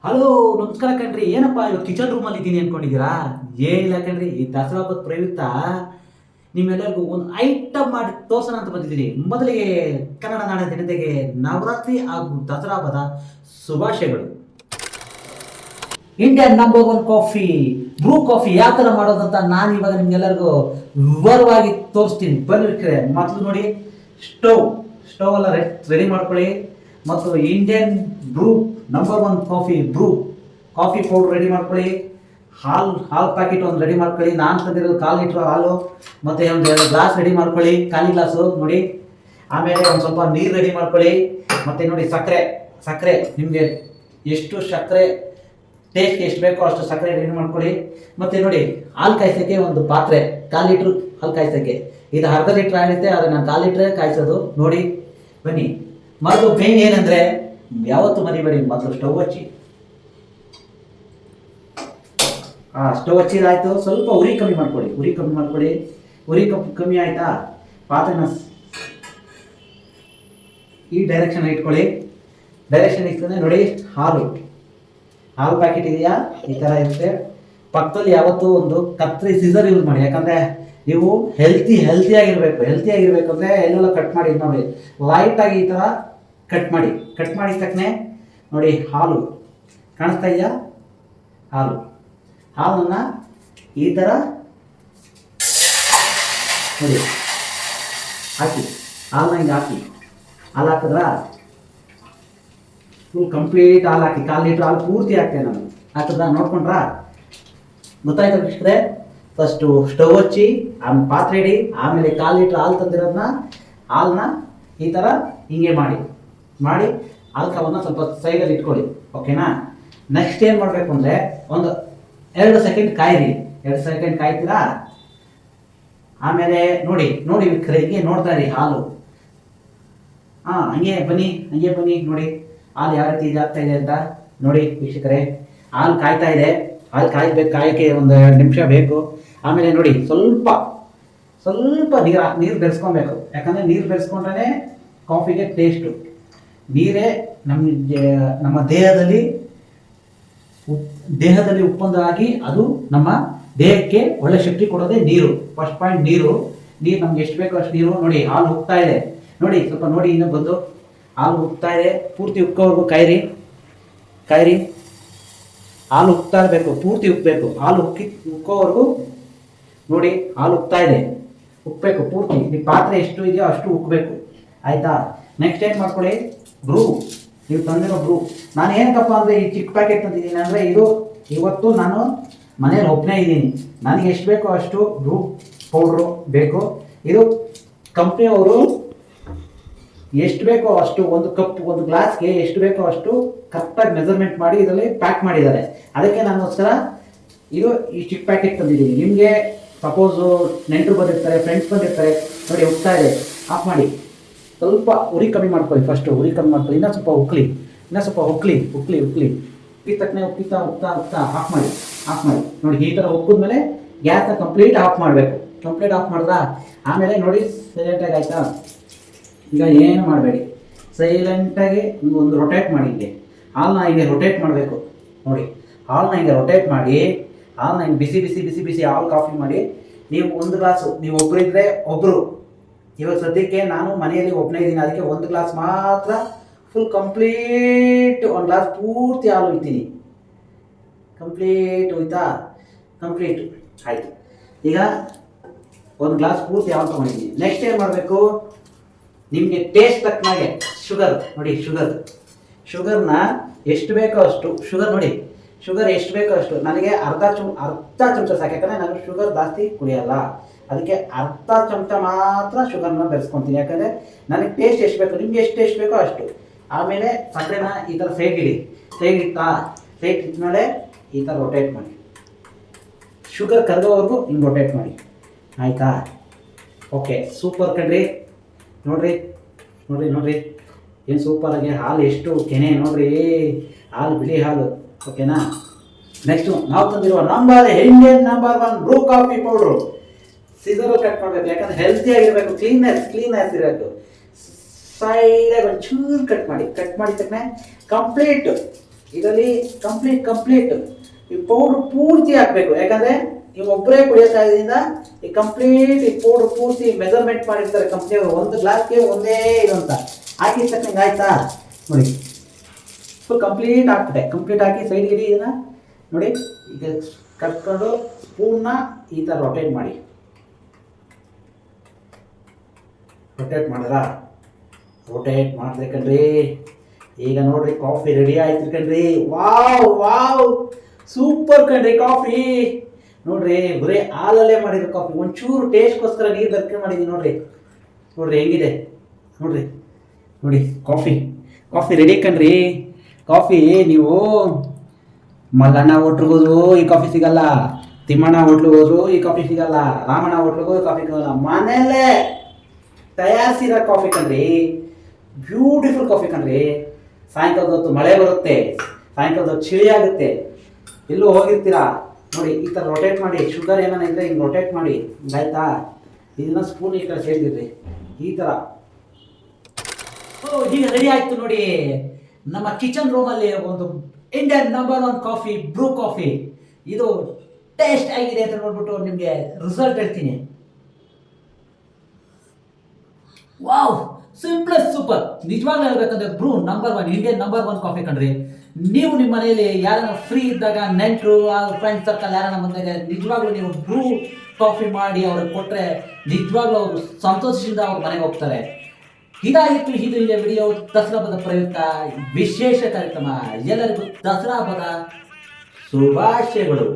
Hello, ನಮಸ್ಕಾರ ಕಣ್ರಿ. ಏನಪ್ಪ ಇವತ್ತು ಕಿಚನ್ ರೂಮಲ್ಲಿ ಇದ್ದೀನಿ ಅನ್ಕೊಂಡಿದ್ದೀರಾ? ಏನಿಲ್ಲ ಕಣ್ರಿ, ಈ ದಸರಾ ಹಬ್ಬದ ಪ್ರಯುಕ್ತ ನಿಮ್ಮೆಲ್ಲರಿಗೂ ಒಂದು ಐಟಮ್ ಮಾಡಿ ತೋರ್ಸೋಣ ಅಂತ ಬಂದಿದ್ದೀನಿ. ಮೊದಲಿಗೆ ಕನ್ನಡ ನಾಡಿನ ಜನತೆಗೆ ನವರಾತ್ರಿ ಹಾಗೂ ದಸರಾ ಹಬ್ಬದ ಶುಭಾಶಯಗಳು. Indian number one coffee, Bru coffee ಯಾವ ಥರ ಮಾಡೋದಂತ ನಾನು ಇವಾಗ ನಿಮ್ಗೆಲ್ಲರಿಗೂ ವಿವರವಾಗಿ ತೋರಿಸ್ತೀನಿ. ಬನ್ನಿ. ಮೊದಲು ನೋಡಿ, ಸ್ಟವ್ ಎಲ್ಲ ರೆಡಿ ಮಾಡ್ಕೊಳ್ಳಿ. ಮತ್ತು Indian Bru number one coffee powder ready ಮಾಡ್ಕೊಳ್ಳಿ. ಹಾಲು ಪ್ಯಾಕೆಟ್ ಒಂದು ರೆಡಿ ಮಾಡ್ಕೊಳ್ಳಿ. ನಾನು ತಂದಿರೋದು 1/4 ಲೀಟ್ರ್ ಹಾಲು. ಮತ್ತು ಒಂದು 2 ಗ್ಲಾಸ್ ರೆಡಿ ಮಾಡ್ಕೊಳ್ಳಿ, ಖಾಲಿ ಗ್ಲಾಸು ನೋಡಿ. ಆಮೇಲೆ ಒಂದು ಸ್ವಲ್ಪ ನೀರು ರೆಡಿ ಮಾಡ್ಕೊಳ್ಳಿ. ಮತ್ತು ನೋಡಿ, ಸಕ್ಕರೆ ನಿಮಗೆ ಎಷ್ಟು ಸಕ್ಕರೆ ಟೇಸ್ಟ್ ಎಷ್ಟು ಬೇಕೋ ಅಷ್ಟು ಸಕ್ಕರೆ ರೆಡಿ ಮಾಡ್ಕೊಳ್ಳಿ. ಮತ್ತು ನೋಡಿ, ಹಾಲು ಕಾಯಿಸೋಕ್ಕೆ ಒಂದು ಪಾತ್ರೆ, 1/4 ಲೀಟ್ರ್ ಹಾಲು ಕಾಯಿಸೋಕ್ಕೆ. ಇದು ಅರ್ಧ ಲೀಟ್ರ್ ಆಗುತ್ತೆ, ಆದರೆ ನಾನು 1/4 ಲೀಟ್ರೇ ಕಾಯಿಸೋದು. ನೋಡಿ ಬನ್ನಿ. ಮೊದಲು ಮೇನ್ ಏನಂದರೆ, ಯಾವತ್ತು ಮರಿಬೇಡಿ, ಮೊದಲು ಸ್ಟವ್ ಹಚ್ಚಿ. ಸ್ಟವ್ ಹಚ್ಚಿದಾಯ್ತು, ಸ್ವಲ್ಪ ಉರಿ ಕಮ್ಮಿ ಮಾಡ್ಕೊಳ್ಳಿ. ಉರಿ ಕಮ್ಮಿ ಆಯ್ತಾ? ಪಾತ್ರೆನ ಈ ಡೈರೆಕ್ಷನ್ ಇಟ್ಕೊಳ್ಳಿ. ಇಟ್ಕೊಂಡ್ರೆ ನೋಡಿ, ಹಾಲು ಪ್ಯಾಕೆಟ್ ಇದೆಯಾ, ಈ ಥರ ಇರುತ್ತೆ. ಪಕ್ಕದಲ್ಲಿ ಯಾವತ್ತೂ ಒಂದು ಕತ್ರಿ ಸೀಸರ್ ಯೂಸ್ ಮಾಡಿ. ಯಾಕಂದರೆ ನೀವು ಹೆಲ್ತಿಯಾಗಿರ್ಬೇಕು ಅಂದರೆ ಎಲ್ಲೆಲ್ಲ ಕಟ್ ಮಾಡಿ ನೋಡಿ, ಲೈಟಾಗಿ ಈ ಥರ ಕಟ್ ಮಾಡಿ ತಕ್ಕನೆ ನೋಡಿ. ಹಾಲು ಕಾಣಿಸ್ತಾ ಇದೆಯಾ? ಹಾಲನ್ನು ಈ ಥರ ನೋಡಿ ಹಾಕಿ, ಹಾಲನ್ನ ಹಾಕಿ. ಹಾಲು ಹಾಕಿದ್ರ ಫುಲ್ ಕಂಪ್ಲೀಟ್ ಹಾಲು ಹಾಕಿ. 1/4 ಲೀಟ್ರ್ ಹಾಲು ಪೂರ್ತಿ ಹಾಕ್ತೇನೆ ನಾನು. ಹಾಕಿದ್ರ ನೋಡ್ಕೊಂಡ್ರ ಗೊತ್ತಾಯ್ತು ವೀಕ್ಷಕರೇ? ಫಸ್ಟು ಸ್ಟವ್ ಹಚ್ಚಿ, ಆಮೇಲೆ ಪಾತ್ರೆ ಇಡಿ, ಆಮೇಲೆ 1/4 ಲೀಟ್ರ್ ಹಾಲು ತಂದಿರೋದನ್ನ ಹಾಲನ್ನ ಈ ಥರ ಹಿಂಗೆ ಮಾಡಿ ಹಾಲ್ಕವನ್ನು ಸ್ವಲ್ಪ ಸೈಡಲ್ಲಿ ಇಟ್ಕೊಳ್ಳಿ. ಓಕೆನಾ? ನೆಕ್ಸ್ಟ್ ಏನು ಮಾಡಬೇಕು ಅಂದರೆ, ಒಂದು 2 ಸೆಕೆಂಡ್ ಕಾಯಿರಿ. 2 ಸೆಕೆಂಡ್ ಕಾಯ್ತೀರಾ? ಆಮೇಲೆ ನೋಡಿ ವೀಕ್ಷಕರೇ, ಹಿಂಗೆ ನೋಡ್ತಾ ಇರಿ ಹಾಲು. ಹಂಗೆ ಬನ್ನಿ ನೋಡಿ ಹಾಲು ಯಾವ ರೀತಿ ಇದಾಗ್ತಾ ಇದೆ ಅಂತ ನೋಡಿ ವೀಕ್ಷಕರೇ. ಹಾಲು ಕಾಯ್ತಾ ಇದೆ. ಹಾಲು ಕಾಯೋಕ್ಕೆ ಒಂದು 2 ನಿಮಿಷ ಬೇಕು. ಆಮೇಲೆ ನೋಡಿ, ಸ್ವಲ್ಪ ನೀರು ಬೆರೆಸ್ಕೊಬೇಕು. ಯಾಕಂದರೆ ನೀರು ಬೆರೆಸ್ಕೊಂಡ್ರೆ ಕಾಫಿಗೆ ಟೇಸ್ಟು. ನೀರೇ ನಮ್ಮ ದೇಹದಲ್ಲಿ ಉತ್ಪನ್ನವಾಗಿ ಅದು ನಮ್ಮ ದೇಹಕ್ಕೆ ಒಳ್ಳೆ ಶಕ್ತಿ ಕೊಡೋದೇ ನೀರು. ಫಸ್ಟ್ ಪಾಯಿಂಟ್ ನೀರು ನಮ್ಗೆ ಎಷ್ಟು ಬೇಕೋ ಅಷ್ಟು ನೀರು. ನೋಡಿ, ಹಾಲು ಉಕ್ತಾ ಇದೆ. ನೋಡಿ, ಸ್ವಲ್ಪ ನೋಡಿ, ಇನ್ನೂ ಬಂದು ಹಾಲು ಉಕ್ತಾ ಇದೆ. ಪೂರ್ತಿ ಉಕ್ಕೋವರೆಗೂ ಕಾಯಿರಿ. ಹಾಲು ಉಕ್ತಾ ಇರಬೇಕು, ಪೂರ್ತಿ ಉಕ್ಕಬೇಕು. ಹಾಲು ಉಕ್ಕೋವರೆಗೂ ನೋಡಿ, ಹಾಲು ಉಕ್ತಾ ಇದೆ. ಉಕ್ಕಬೇಕು ಪೂರ್ತಿ. ಈ ಪಾತ್ರೆ ಎಷ್ಟು ಇದೆಯೋ ಅಷ್ಟು ಉಕ್ಕಬೇಕು. ಆಯಿತಾ? ನೆಕ್ಸ್ಟ್ ಏನು ಮಾಡ್ಕೊಳ್ಳಿ, ನೀವು ತಂದಿರೋ ಬ್ರೂ. ನಾನು ಏನಕ್ಕಪ್ಪ ಅಂದರೆ ಈ ಚಿಕ್ಕ ಪ್ಯಾಕೆಟ್ ತಂದಿದ್ದೀನಿ ಅಂದರೆ, ಇದು ಇವತ್ತು ನಾನು ಮನೇಲಿ ಒಬ್ಬನೇ ಇದ್ದೀನಿ. ನನಗೆ ಎಷ್ಟು ಬೇಕೋ ಅಷ್ಟು ಬ್ರೂ ಪೌಡ್ರು ಬೇಕು. ಇದು ಕಂಪ್ನಿಯವರು ಎಷ್ಟು ಬೇಕೋ ಅಷ್ಟು, ಒಂದು ಕಪ್, ಒಂದು ಗ್ಲಾಸ್ಗೆ ಎಷ್ಟು ಬೇಕೋ ಅಷ್ಟು ಕರೆಕ್ಟಾಗಿ ಮೆಜರ್ಮೆಂಟ್ ಮಾಡಿ ಇದರಲ್ಲಿ ಪ್ಯಾಕ್ ಮಾಡಿದ್ದಾರೆ. ಅದಕ್ಕೆ ನಾನೋಸ್ಕರ ಇದು ಈ ಚಿಕ್ಕ ಪ್ಯಾಕೆಟ್ ತಂದಿದ್ದೀನಿ. ನಿಮಗೆ ಸಪೋಸು ನೆಂಟರು ಬಂದಿರ್ತಾರೆ, ಫ್ರೆಂಡ್ಸ್ ಬಂದಿರ್ತಾರೆ, ನೋಡಿ ಹೋಗ್ತಾ ಇದೆ. ಆಫ್ ಮಾಡಿ. ಸ್ವಲ್ಪ ಉರಿ ಕಮ್ಮಿ ಮಾಡ್ಕೊಳ್ಳಿ. ಫಸ್ಟು ಉರಿ ಕಮ್ಮಿ ಮಾಡ್ಕೊಳ್ಳಿ. ಇನ್ನೂ ಸ್ವಲ್ಪ ಉಕ್ಲಿ. ಉಕ್ಕಿ ತಕ್ಕನೆ ಉಕ್ತಾ ಆಫ್ ಮಾಡಿ. ನೋಡಿ, ಈ ಥರ ಉಕ್ಕಿದ್ಮೇಲೆ ಗ್ಯಾಸ್ನ ಕಂಪ್ಲೀಟ್ ಆಫ್ ಮಾಡಬೇಕು. ಆಫ್ ಮಾಡಿದ್ರಾ? ಆಮೇಲೆ ನೋಡಿ, ಸೈಲೆಂಟಾಗಿ ಆಯಿತಾ? ಈಗ ಏನು ಮಾಡಬೇಡಿ, ಸೈಲೆಂಟಾಗಿ ಒಂದು ರೊಟೇಟ್ ಮಾಡಿ. ಹೀಗೆ ಹಾಲನ್ನ ಹೀಗೆ ರೊಟೇಟ್ ಮಾಡಬೇಕು. ನೋಡಿ, ಹಾಲನ್ನ ಹಿಂಗೆ ರೊಟೇಟ್ ಮಾಡಿ, ಹಾಲನ್ನ ಹಿಂಗೆ ಬಿಸಿ ಹಾಲು ಕಾಫಿ ಮಾಡಿ. ನೀವು ಒಂದು ಗ್ಲಾಸು, ನೀವು ಒಬ್ಬರಿದ್ದರೆ ಒಬ್ಬರು. ಇವಾಗ ಸದ್ಯಕ್ಕೆ ನಾನು ಮನೆಯಲ್ಲಿ ಒಬ್ಬನೇ ಇದ್ದೀನಿ, ಅದಕ್ಕೆ 1 ಗ್ಲಾಸ್ ಮಾತ್ರ ಫುಲ್ ಕಂಪ್ಲೀಟ್ 1 ಗ್ಲಾಸ್ ಪೂರ್ತಿ ಹಾಲು ಇಡ್ತೀನಿ. ಕಂಪ್ಲೀಟ್ ಹೋಯ್ತಾ? ಕಂಪ್ಲೀಟ್ ಆಯಿತು. ಈಗ 1 ಗ್ಲಾಸ್ ಪೂರ್ತಿ ಹಾಲು ತೊಗೊಂಡಿದ್ದೀನಿ. ನೆಕ್ಸ್ಟ್ ಏನು ಮಾಡಬೇಕು, ನಿಮಗೆ ಟೇಸ್ಟ್ ತಕ್ಕನಾಗೆ ನೋಡಿ, ಶುಗರ್ನ ಎಷ್ಟು ಬೇಕೋ ಅಷ್ಟು ಶುಗರ್ ಎಷ್ಟು ಬೇಕೋ ಅಷ್ಟು. ನನಗೆ ಅರ್ಧ ಚಮಚ ಸಾಕು. ಯಾಕಂದರೆ ನಾನು ಶುಗರ್ ಜಾಸ್ತಿ ಕುಡಿಯಲ್ಲ, ಅದಕ್ಕೆ ಅರ್ಧ ಚಮಚ ಮಾತ್ರ ಶುಗರ್ನ ಬೆರೆಸ್ಕೊತೀನಿ. ಯಾಕಂದರೆ ನನಗೆ ಟೇಸ್ಟ್ ಎಷ್ಟು ಬೇಕು, ನಿಮ್ಗೆ ಎಷ್ಟು ಟೇಸ್ಟ್ ಬೇಕೋ ಅಷ್ಟು. ಆಮೇಲೆ ಸಕ್ಕರೆನ ಈ ಥರ ಸೈಡ್ ಇಟ್ಮೇಲೆ ಈ ಥರ ರೊಟೇಟ್ ಮಾಡಿ. ಶುಗರ್ ಕರಗೋವರೆಗೂ ಹಿಂಗೆ ರೊಟೇಟ್ ಮಾಡಿ. ಆಯಿತಾ? ಓಕೆ, ಸೂಪರ್ ಕಣ್ರಿ. ನೋಡ್ರಿ ಏನು ಸೂಪರಾಗಿ ಹಾಲು ಎಷ್ಟು ಕೆನೆ ನೋಡ್ರಿ. ಹಾಲು ಬಿಳಿ ಹಾಲು. ಓಕೆನಾ? ನೆಕ್ಸ್ಟು ನಾವು ತಂದಿರುವ Indian number 1 Bru coffee powder. ಸೀಸರಲ್ಲಿ ಕಟ್ ಮಾಡಬೇಕು. ಯಾಕಂದರೆ ಹೆಲ್ತಿಯಾಗಿರಬೇಕು, ಕ್ಲೀನೆಸ್ ಇರಬೇಕು. ಸೈಡಾಗಿ ಒಂಚೂರು ಕಟ್ ಮಾಡಿ ತಕ್ಕನೆ ಕಂಪ್ಲೀಟ್ ಇದರಲ್ಲಿ ಕಂಪ್ಲೀಟ್ ಈ ಪೌಡ್ರ್ ಪೂರ್ತಿ ಹಾಕಬೇಕು. ಯಾಕಂದರೆ ನೀವು ಒಬ್ಬರೇ ಕುಡಿಯೋತಾ ಇದರಿಂದ ಈ ಕಂಪ್ಲೀಟ್ ಈ ಪೌಡ್ರ್ ಪೂರ್ತಿ ಮೆಜರ್ಮೆಂಟ್ ಮಾಡಿರ್ತಾರೆ ಕಂಪ್ನಿಯವರು, ಒಂದು ಗ್ಲಾಸ್ಗೆ ಒಂದೇ ಇದು ಅಂತ. ಹಾಕಿದ ತಕ್ಷಣ ಆಯ್ತಾ ನೋಡಿ, ಫುಲ್ ಕಂಪ್ಲೀಟ್ ಹಾಕಿ ಸೈಡ್ ಇಡಿ. ಇದನ್ನು ನೋಡಿ, ಈಗ ಕಟ್ಕೊಂಡು ಸ್ಪೂನ್ನ ಈ ಥರ ರೊಟೇಟ್ ಮಾಡಿ. ರೊಟೇಟ್ ಮಾಡಿದ್ರೆ ಕಣ್ರಿ, ಈಗ ನೋಡ್ರಿ ಕಾಫಿ ರೆಡಿ ಆಯ್ತು ಕಣ್ರಿ. ವಾವ್ ಸೂಪರ್ ಕಣ್ರಿ ಕಾಫಿ. ನೋಡ್ರಿ ಬರೀ ಹಾಲಲ್ಲೇ ಮಾಡಿರೋ ಕಾಫಿ, ಒಂಚೂರು ಟೇಸ್ಟ್ಗೋಸ್ಕರ ನೀರು ಬರ್ಕೆ ಮಾಡಿದ್ದೀನಿ. ನೋಡ್ರಿ ಹೆಂಗಿದೆ ನೋಡಿ ಕಾಫಿ ರೆಡಿ ಕಣ್ರಿ. ಕಾಫಿ ನೀವು ಮಲ್ಲಣ್ಣ ಹೋಟ್ಲಿಗೆ ಹೋದ್ರು ಈ ಕಾಫಿ ಸಿಗಲ್ಲ, ತಿಮ್ಮಣ್ಣ ಹೋಟ್ಲಿಗೆ ಹೋದ್ರು ಈ ಕಾಫಿ ಸಿಗಲ್ಲ, ರಾಮಣ್ಣ ಹೋಟ್ಲಿಗೆ ಹೋದ್ರು ಕಾಫಿ ಸಿಗಲ್ಲ. ಮನೆಯಲ್ಲೇ ತಯಾರಿಸಿದ ಕಾಫಿ ಕಣ್ರಿ, ಬ್ಯೂಟಿಫುಲ್ ಕಾಫಿ ಕಣ್ರಿ. ಸಾಯಂಕಾಲದ ಹೊತ್ತು ಮಳೆ ಬರುತ್ತೆ, ಸಾಯಂಕಾಲದ ಹೊತ್ತು ಚಳಿ ಆಗುತ್ತೆ, ಎಲ್ಲೂ ಹೋಗಿರ್ತೀರಾ ನೋಡಿ, ಈ ಥರ ರೊಟೇಟ್ ಮಾಡಿ. ಶುಗರ್ ಏನಾನ ಇದ್ದರೆ ಹಿಂಗೆ ರೊಟೇಟ್ ಮಾಡಿ, ಆಯ್ತಾ? ಇದನ್ನ ಸ್ಪೂನ್ ಈ ಥರ ಸೇರಿದ್ರಿ ಈ ಥರ. ಈಗ ರೆಡಿ ಆಯ್ತು ನೋಡಿ. ನಮ್ಮ ಕಿಚನ್ ರೂಮಲ್ಲಿ ಒಂದು Indian number 1 coffee, Bru coffee. ಇದು ಟೇಸ್ಟ್ ಆಗಿದೆ ಅಂತ ನೋಡ್ಬಿಟ್ಟು ನಿಮಗೆ ರಿಸಲ್ಟ್ ಹೇಳ್ತೀನಿ. Wow, simplest super. ನಿಜವಾಗ್ಲೂ ಹೇಳ್ಬೇಕಂದ್ರೆ Bru number 1, Indian number 1 coffee ಕಣ್ರಿ. ನೀವು ನಿಮ್ಮ ಮನೆಯಲ್ಲಿ ಯಾರನ್ನ ಫ್ರೀ ಇದ್ದಾಗ, ನೆಂಟರು ಫ್ರೆಂಡ್ಸ್ ಸರ್ಕಲ್ ಯಾರನ್ನ ಬಂದಾಗ ನಿಜವಾಗ್ಲೂ ನೀವು ಬ್ರೂ ಕಾಫಿ ಮಾಡಿ ಅವ್ರಿಗೆ ಕೊಟ್ಟರೆ ನಿಜವಾಗ್ಲೂ ಅವರು ಸಂತೋಷದಿಂದ ಅವ್ರ ಮನೆಗೆ ಹೋಗ್ತಾರೆ. ಇದಾಗಿತ್ತು ಇದು ವಿಡಿಯೋ ದಸರಾ ಹಬ್ಬದ ಪ್ರಯುಕ್ತ ವಿಶೇಷ ಕಾರ್ಯಕ್ರಮ. ಎಲ್ಲರಿಗೂ ದಸರಾ ಹಬ್ಬದ ಶುಭಾಶಯಗಳು.